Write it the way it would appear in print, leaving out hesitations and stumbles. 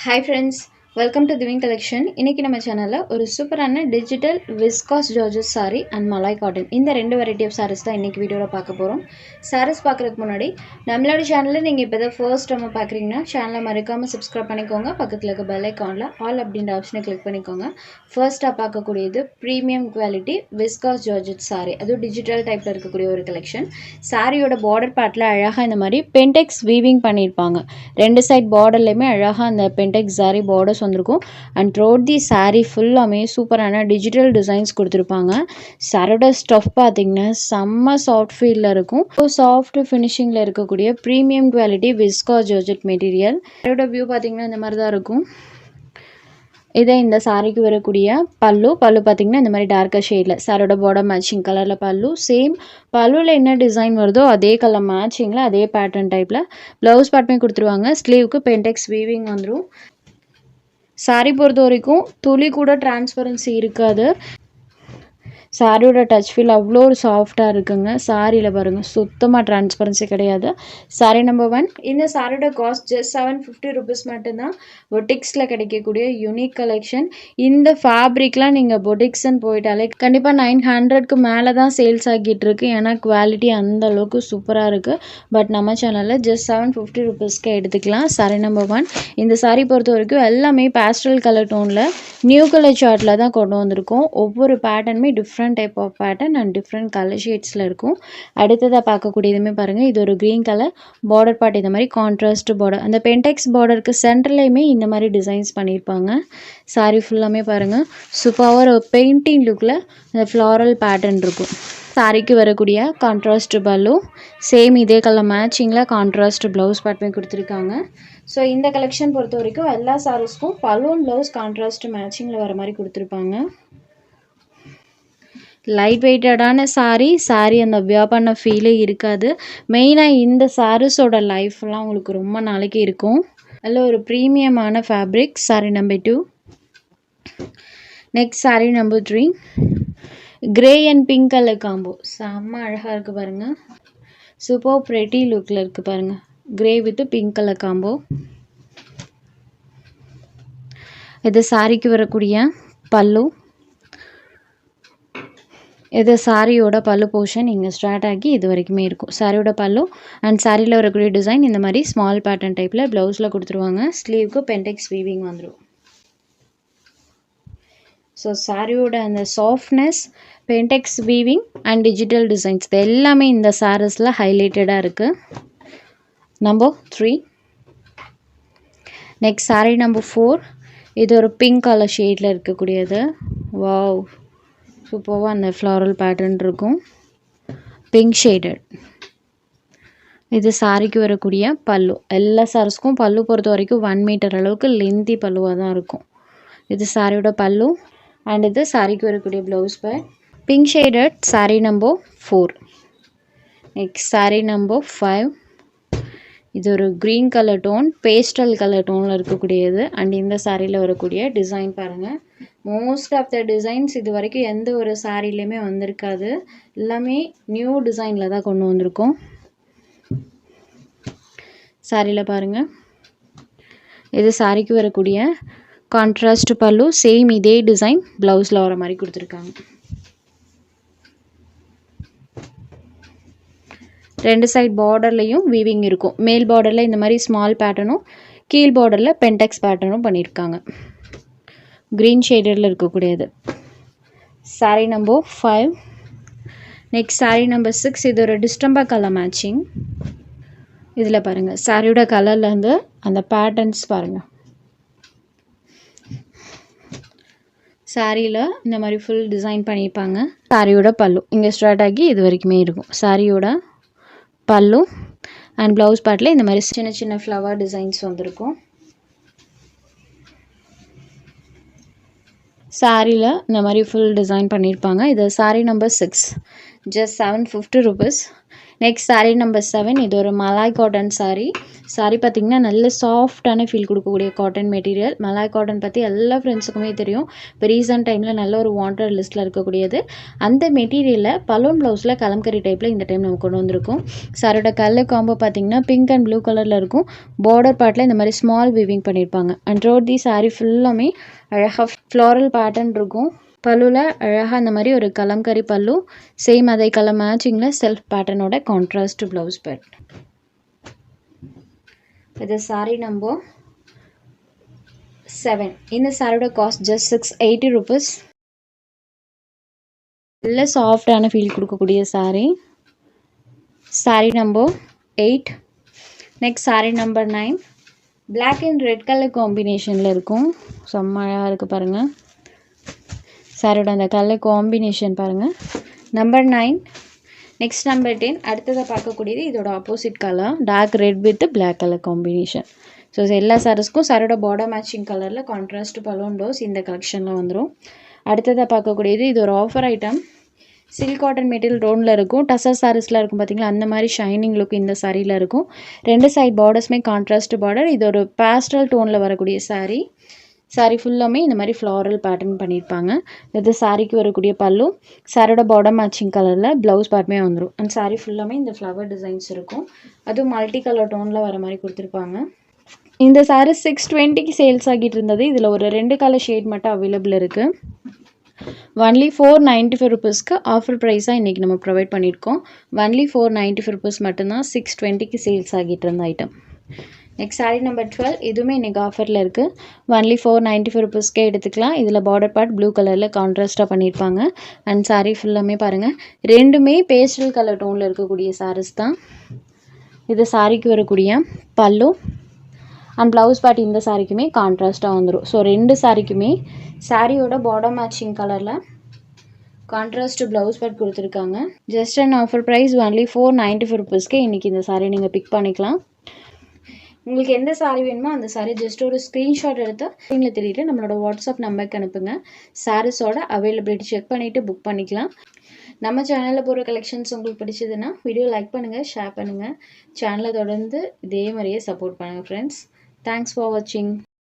Hi friends, welcome to Divine Collection. இன்னைக்கு நம்ம சேனல்ல ஒரு சூப்பரான digital viscose georgette saree and மலாய் காட்டன் இந்த ரெண்டு வெரைட்டி ஆஃப் sarees தான் இன்னைக்கு வீடியோல பார்க்க போறோம். sarees பார்க்கறதுக்கு முன்னாடி நம்மளோட சேனல்ல நீங்க இப்போதான் ஃபர்ஸ்ட் டைம் பார்க்கறீங்கன்னா சேனலை மறக்காம subscribe பண்ணிக்கோங்க. பக்கத்துல இருக்க bell iconல all அப்படிங்கற ஆப்ஷனை கிளிக் பண்ணிக்கோங்க. ஃபர்ஸ்டா பார்க்கக்கூடியது premium quality viscose georgette saree. அது டிஜிட்டல் டைப்ல இருக்கக்கூடிய ஒரு கலெக்ஷன். சாரியோட border partல அழகா இந்த மாதிரி பென்டெக்ஸ் வீவிங் பண்ணிருப்பாங்க. ரெண்டு சைடு borderலயுமே அழகா அந்த பென்டெக்ஸ் saree borders வந்திருக்கும் and throughout the saree ஃபுல்லாமே சூப்பரான டிஜிட்டல் டிசைன்ஸ் கொடுத்துருப்பாங்க. சாரியோட ஸ்டஃப் பார்த்தீங்கன்னா செம்ம சாஃப்ட் ஃபீல்ல இருக்கும். சாஃப்ட் ஃபினிஷிங்ல இருக்கக்கூடிய premium quality viscose georgette material. சாரியோட வியூ பார்த்தீங்கன்னா இந்த மாதிரி தான் இருக்கும். இதே இந்த சாரிக்கு வரக்கூடிய பல்லு பார்த்தீங்கன்னா இந்த மாதிரி டார்க்கர் ஷேடில் சாரோட பார்டர் மேட்சிங் கலரில் பல்லு சேம் பல்லுவில் என்ன டிசைன் வருதோ அதே கலர் மேட்சிங்கில் அதே பேட்டர்ன் டைப்பில் ப்ளவுஸ் பார்ட்டுமே கொடுத்துருவாங்க. ஸ்லீவுக்கு பென்டெக்ஸ் வீவிங் வந்துடும். சாரி பொறுத்த வரைக்கும் துளி கூட டிரான்ஸ்பரன்சி இருக்காது. சாரியோட டச் ஃபீல் அவ்வளோ ஒரு சாஃப்டாக இருக்குங்க. சாரியில் பாருங்கள் சுத்தமாக டிரான்ஸ்பரன்சி கிடையாது. Sorry number 1. இந்த சாரியோட காஸ்ட் ஜஸ்ட் 750 ருபீஸ் மட்டும்தான். பொட்டிக்ஸில் கிடைக்கக்கூடிய யூனிக் கலெக்ஷன். இந்த ஃபேப்ரிக்லாம் நீங்கள் பொட்டிக்ஸ்ன்னு போயிட்டாலே கண்டிப்பாக 900க்கு மேலே தான் சேல்ஸ் ஆகிட்டு இருக்கு. ஏன்னா குவாலிட்டி அந்த அளவுக்கு சூப்பராக இருக்குது. பட் நம்ம சேனலில் ஜஸ்ட் 750 ருபீஸ்க்கு எடுத்துக்கலாம். சாரி நம்பர் 1. இந்த சாரி பொறுத்த வரைக்கும் எல்லாமே பேஸ்டல் கலர் டோனில் நியூ கலர் சார்ட்டில் தான் கொண்டு வந்திருக்கோம். ஒவ்வொரு பேட்டர்னுமே different type of pattern and different colour ஷேட்ஸில் இருக்கும். அடுத்ததாக பார்க்கக்கூடியதுமே பாருங்கள், இது ஒரு க்ரீன் கலர் பார்டர் பார்ட். இந்த மாதிரி கான்ட்ராஸ்ட் பார்டர், அந்த பென்டெக்ஸ் பார்டருக்கு சென்டர்லேயுமே இந்த மாதிரி டிசைன்ஸ் பண்ணியிருப்பாங்க. சாரி ஃபுல்லாமே பாருங்கள் சூப்பராக ஒரு பெயிண்டிங் லுக்கில் அந்த ஃப்ளாரல் பேட்டர்ன் இருக்கும். சாரிக்கு வரக்கூடிய கான்ட்ராஸ்ட் பல்லு சேம் இதே கலர் மேட்சிங்கில் கான்ட்ராஸ்ட் ப்ளவுஸ் பார்ட்டுமே கொடுத்துருக்காங்க. ஸோ இந்த கலெக்ஷன் பொறுத்த வரைக்கும் எல்லா சாரீஸ்க்கும் பலூன் ப்ளவுஸ் கான்ட்ராஸ்ட் மேட்சிங்கில் வர மாதிரி கொடுத்துருப்பாங்க. லைட் வெயிட்டடான சாரி அந்த வியர் பண்ண ஃபீலே இருக்காது. மெயினாக இந்த சாரீஸோட லைஃப்லாம் உங்களுக்கு ரொம்ப நாளைக்கு இருக்கும். அதில் ஒரு ப்ரீமியமான fabric. Sari number 2. Next sari number 3. Grey and pink colour combo செம்ம அழகாக இருக்குது பாருங்கள். சூப்பர் ப்ரெட்டி லுக்கில் இருக்குது பாருங்கள். Grey with pink colour combo. இது சாரிக்கு வரக்கூடிய பல்லு. இது சாரியோட பல்லு போர்ஷன் இங்கே ஸ்டார்ட் ஆகி இது வரைக்குமே இருக்கும். சாரியோட பல்லு அண்ட் சாரியில் வரக்கூடிய டிசைன் இந்த மாதிரி ஸ்மால் பேட்டர்ன் டைப்பில் ப்ளவுஸில் கொடுத்துருவாங்க. ஸ்லீவுக்கு பென்டெக்ஸ் வீவிங் வந்துடும். ஸோ சாரியோட அந்த சாஃப்ட்னஸ், பென்டெக்ஸ் வீவிங் அண்ட் டிஜிட்டல் டிசைன்ஸ் இது எல்லாமே இந்த சாரீஸில் ஹைலைட்டடாக இருக்குது. நம்பர் 3. Next sari number 4. இது ஒரு பிங்க் கலர் ஷேடில் இருக்கக்கூடியது. வாவ், சூப்பராக அந்த ஃப்ளாரல் பேட்டர்ன் இருக்கும். Pink shaded. இது சாரிக்கு வரக்கூடிய பல்லு. எல்லா சாரீஸ்க்கும் பல்லு பொறுத்த வரைக்கும் 1 மீட்டர் அளவுக்கு லென்த்தி பல்லுவாக தான் இருக்கும். இது சாரியோட பல்லு அண்ட் இது சாரிக்கு வரக்கூடிய blouse bit. Pink shaded sari number 4. Next sari number 5. இது ஒரு green colour tone, pastel colour டோனில் இருக்கக்கூடியது. அண்ட் இந்த சாரியில் வரக்கூடிய டிசைன் பாருங்கள். மோஸ்ட் ஆஃப் த டிசைன்ஸ் இது வரைக்கும் எந்த ஒரு சாரிலையுமே வந்திருக்காது. எல்லாமே நியூ டிசைனில் தான் கொண்டு வந்திருக்கோம். சாரியில் பாருங்கள், இது சாரிக்கு வரக்கூடிய கான்ட்ராஸ்ட் பல்லு. சேம் இதே டிசைன் ப்ளவுஸில் வர மாதிரி கொடுத்துருக்காங்க. ரெண்டு சைட் பார்டர்லையும் வீவிங் இருக்கும். மேல் பார்டரில் இந்த மாதிரி ஸ்மால் பேட்டர்னும் கீழ் பார்டரில் பென்டெக்ஸ் பேட்டர்னும் பண்ணியிருக்காங்க. க்ரீன் ஷேடரில் இருக்கக்கூடியது sorry number 5. Next sari number 6. இது ஒரு டிஸ்டம்பர் கலர் மேட்சிங். இதில் பாருங்கள் சாரியோட கலர்லேருந்து அந்த பேட்டர்ன்ஸ் பாருங்கள். சாரியில் இந்த மாதிரி ஃபுல் டிசைன் பண்ணியிருப்பாங்க. சாரியோட பல்லு இங்கே ஸ்டார்ட் ஆகி இது வரைக்குமே இருக்கும். சாரியோட பல்லு அண்ட் ப்ளவுஸ் பார்ட்டில் இந்த மாதிரி சின்ன சின்ன ஃப்ளவர் டிசைன்ஸ் வந்திருக்கும். சாரியில் இந்த மாதிரி ஃபுல் டிசைன் பண்ணியிருப்பாங்க. இது sorry number 6. Just 750 rupees. Next saree number 7. இது ஒரு மலாய் காட்டன் saree. saree பார்த்திங்கன்னா நல்ல சாஃப்டான ஃபீல் கொடுக்கக்கூடிய காட்டன் மெட்டீரியல். மலாய் காட்டன் பற்றி எல்லா ஃப்ரெண்ட்ஸுக்குமே தெரியும். இப்போ ரீசன்ட் டைமில் நல்ல ஒரு வாண்டட் லிஸ்ட்டில் இருக்கக்கூடியது. அந்த மெட்டீரியலில் பலூன் ப்ளவுஸில் கலம்கரி டைப்பில் இந்த டைம் நம்ம கொண்டு வந்திருக்கோம். சாரியோட கலர் காம்போ பார்த்திங்கன்னா பிங்க் அண்ட் ப்ளூ கலரில் இருக்கும். பார்டர் பார்ட்டில் இந்த மாதிரி ஸ்மால் வீவிங் பண்ணியிருப்பாங்க. அண்ட் த்ரோட் தி saree ஃபுல்லாமே அழகாக ஃப்ளாரல் பேட்டர்ன் இருக்கும். பல்லுவில் அழகாக இந்த மாதிரி ஒரு கலம்கரி பல்லு, சேம் அதே கலர் மேட்சிங்கில் செல்ஃப் பேட்டர்னோட கான்ட்ராஸ்ட் ப்ளவுஸ் பேட். இது saree நம்பர் 7. இந்த சாரியோட காஸ்ட் ஜஸ்ட் 680 rupees. நல்ல சாஃப்டான ஃபீல் கொடுக்கக்கூடிய saree. saree number 8. Next saree number 9. Black and red colour காம்பினேஷனில் இருக்கும். செம்ம அழகாக இருக்குது பாருங்கள். சாரியோட அந்த கலர் காம்பினேஷன் பாருங்கள். நம்பர் 9. Next number 10. அடுத்ததாக பார்க்கக்கூடியது இதோட opposite colour dark red with black colour combination. So எல்லா சாரீஸ்க்கும் சாரியோட பார்டர் மேட்சிங் கலரில் கான்ட்ராஸ்ட் பலூன் ப்ளவுஸ் இந்த கலெக்ஷனில் வந்துடும். அடுத்ததாக பார்க்கக்கூடியது இது ஒரு offer item. Silk cotton material ரோனில் இருக்கும். டசர் சாரீஸில் இருக்கும் பார்த்திங்களா, அந்த மாதிரி ஷைனிங் லுக் இந்த சாரியில் இருக்கும். 2 சைட் பார்டர்ஸுமே கான்ட்ராஸ்ட் பார்டர். இது ஒரு பேஸ்டல் டோனில் வரக்கூடிய saree. saree ஃபுல்லாமே இந்த மாதிரி ஃப்ளாரல் பேட்டர்ன் பண்ணியிருப்பாங்க. இது சாரிக்கு வரக்கூடிய பல்லு. சாரியோட பார்டர் மேட்சிங் கலரில் ப்ளவுஸ் பார்ட்டுமே வந்துடும். அண்ட் saree ஃபுல்லாமே இந்த ஃப்ளவர் டிசைன்ஸ் இருக்கும். அதுவும் மல்டி கலர் டோனில் வர மாதிரி கொடுத்துருப்பாங்க. இந்த saree 620க்கு சேல்ஸ் ஆகிட்டு இருந்தது. இதில் ஒரு 2 கலர் ஷேட் மட்டும் அவைலபிள் இருக்குது. ஒன்லி 495 rupeesக்கு ஆஃபர் ப்ரைஸாக இன்றைக்கி நம்ம ப்ரொவைட் பண்ணியிருக்கோம். ஒன்லி 495 rupees மட்டும்தான் 620க்கு சேல்ஸ் ஆகிட்டு இருந்த ஐட்டம். Next saree number 12. இதுவுமே இன்றைக்கி ஆஃபரில் இருக்குது. ஒன்லி 495 rupeesக்கே எடுத்துக்கலாம். இதில் பார்டர் பார்ட் ப்ளூ கலரில் கான்ட்ராஸ்ட்டாக பண்ணியிருப்பாங்க. அண்ட் saree ஃபுல்லாமே பாருங்கள், ரெண்டுமே பேஸ்டல் கலர் டோனில் இருக்கக்கூடிய sarees தான். இது சாரிக்கு வரக்கூடிய பல்லு அண்ட் ப்ளவுஸ் பார்ட் இந்த சாரிக்குமே கான்ட்ராஸ்ட்டாக வந்துடும். ஸோ 2 சாரிக்குமே சாரியோட பார்டர் மேட்சிங் கலரில் கான்ட்ராஸ்ட் ப்ளவுஸ் பார்ட் கொடுத்துருக்காங்க. Just and offer price only 495 rupeesக்கே இன்றைக்கி இந்த சாரீ நீங்கள் பிக் பண்ணிக்கலாம். உங்களுக்கு எந்த சாரீ வேணுமோ அந்த சாரீ ஜஸ்ட் ஒரு ஸ்க்ரீன்ஷாட் எடுத்து ஸ்க்ரீனில் தெரியுது நம்மளோட வாட்ஸ்அப் நம்பருக்கு அனுப்புங்க. சாரீஸோட அவைலபிலிட்டி செக் பண்ணிவிட்டு புக் பண்ணிக்கலாம். நம்ம சேனலில் போகிற கலெக்ஷன்ஸ் உங்களுக்கு பிடிச்சதுன்னா வீடியோ லைக் பண்ணுங்கள், ஷேர் பண்ணுங்கள். சேனலை தொடர்ந்து இதே மாதிரியே சப்போர்ட் பண்ணுங்கள் ஃப்ரெண்ட்ஸ். தேங்க்ஸ் ஃபார் வாட்சிங்.